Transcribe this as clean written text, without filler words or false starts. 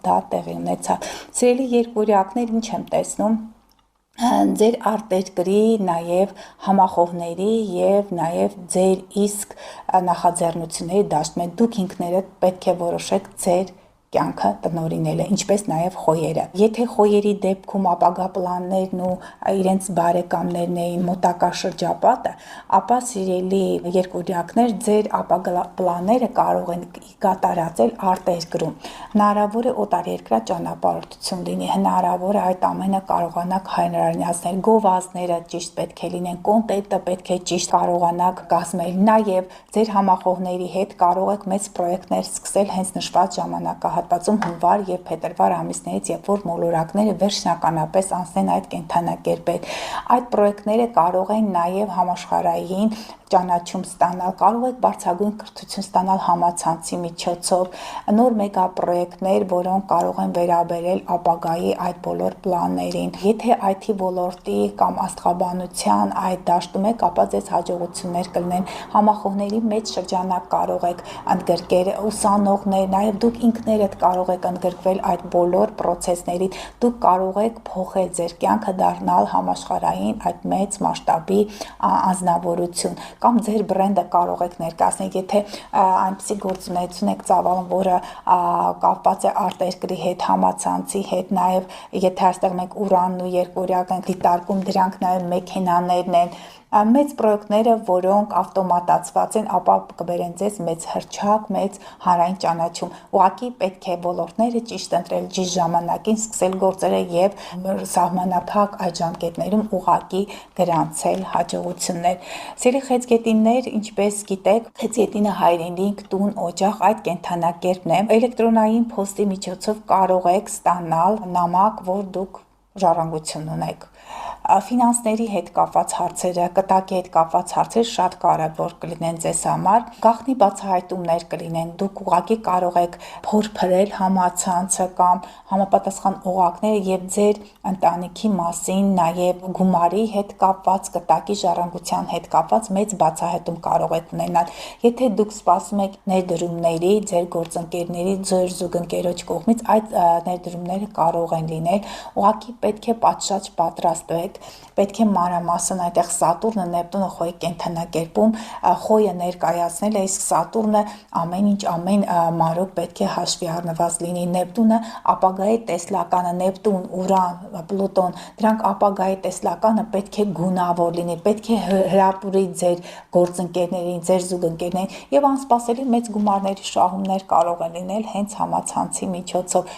դա տեղի ունեցավ։ Սիրելի երկվորյակներ, ինչ եմ տեսնում ձեր արտերկրի նաև համախոհների եւ նաև ձեր իսկ նախաձեռնությունների դաշտում դուք ինքներդ պետք է որոշեք ձեր կյանքը տնօրինելը, ինչպես նաև խոյերը։ Եթե խոյերի դեպքում ապագա պլաններն ու իրենց բարեկամներն էին մոտակա շրջապատը, ապա սիրելի երկվորյակներ, ձեր ապագա պլանները կարող են կատարածել արտերկրում։ Հնարավոր է օտարերկրյա ճանապարհորդություն լինի, հնարավոր է այդ ամենը կարողանաք հայրենացնել, գովազդները ճիշտ պետք է լինեն, կոնտենտը պետք է ճիշտ կարողանաք կազմել, նաև ձեր համախոհների հետ կարող եք մեծ պրոյեկտներ սկսել հենց նշված ժամանակահատվածում հունվար եւ փետրվար ամիսներից, երբ որ մոլորակները վերջնականապես անցնեն այդ կենդանակերպեր։ Այդ պրոյեկտները կարող են նաև համաշխարհային ճանաչում ստանալ, կարող եք բարձրագույն կրթություն ստանալ համացանցի միջոցով, նոր մեգապրոյեկտներ, որոնք կարող են վերաբերել ապագայի այդ բոլոր պլաններին։ Եթե IT ոլորտի կամ աստղաբանության այդ դաշտում եք, ապա ձեզ հաջողություններ կլինեն, համախոհների մեջ շրջանակ կարող եք ընդգրկել, ուսանողներ, նաև դուք ինքներդ կարող եք ընդգրկվել այդ բոլոր պրոցեսներին, դուք կարող եք փոխել ձեր կյանքը, դառնալ համաշխարհային այդ մեծ մասշտաբի անձնավորություն, կամ ձեր բրենդը կարող եք ներկայացնել, եթե այնպիսի գործունեություն եք ծավալում, որը կապված է արտերկրի հետ, համացանցի հետ, նաև եթե այստեղ մենք ուրանն ու երկվորյակն ենք դիտարկում, դրանք նաև մեքենաներն են, մեծ պրոյեկտները, որոնք ավտոմատացված են, ապա կբերեն ձեզ մեծ հռչակ, մեծ հանրային ճանաչում։ Ուղղակի պետք է ոլորտները ճիշտ ընտրել, ճիշտ ժամանակին սկսել գործերը եւ սահմանափակ այդ ժամկետներում ուղղակի գրանցել հաջողություններ։ Սիրելի խեցգետիններ, ինչպես գիտեք, խեցգետինը հայրենիք, տուն, օջախ այդ կենդանակերպն է։ Էլեկտրոնային փոստի միջոցով կարող եք ստանալ նամակ, որ դուք ժառանգություն ունեք։ Ֆինանսների հետ կապված հարցերը, կտակի հետ կապված հարցերը շատ կարևոր կլինեն ձեզ համար, գաղտնի բացահայտումներ կլինեն, դուք ուղղակի կարող եք փորփրել համացանցը կամ համապատասխան օղակները եւ ձեր ընտանիքի մասին, նաև գումարի հետ կապված, կտակի ժառանգության հետ կապված մեծ բացահայտում կարող եք ունենալ։ Եթե դուք սպասում եք ներդրումների, ձեր գործընկերների, ձեր զուգընկերոջ կողմից, այդ ներդրումները կարող են լինել, ուղղակի պետք է պատշաճ պատրաստվեք, պետք է մանրամասն այդտեղ Սատուրնը, Նեպտունը խոյի կենդանակերպում խոյը ներկայացնել է, իսկ Սատուրնը ամեն ինչ, ամեն մարոկ պետք է հաշվի առնված լինի։ Նեպտունը ապագայի տեսլականը, Նեպտուն, Ուրան, Պլուտոն, դրանք ապագայի տեսլականը պետք է գունավոր լինի, պետք է հրապուրի ձեր գործընկերներին, ձեր զուգընկերներին եւ անսպասելի մեծ գումարների շահումներ կարող են լինել հենց համացանցի միջոցով։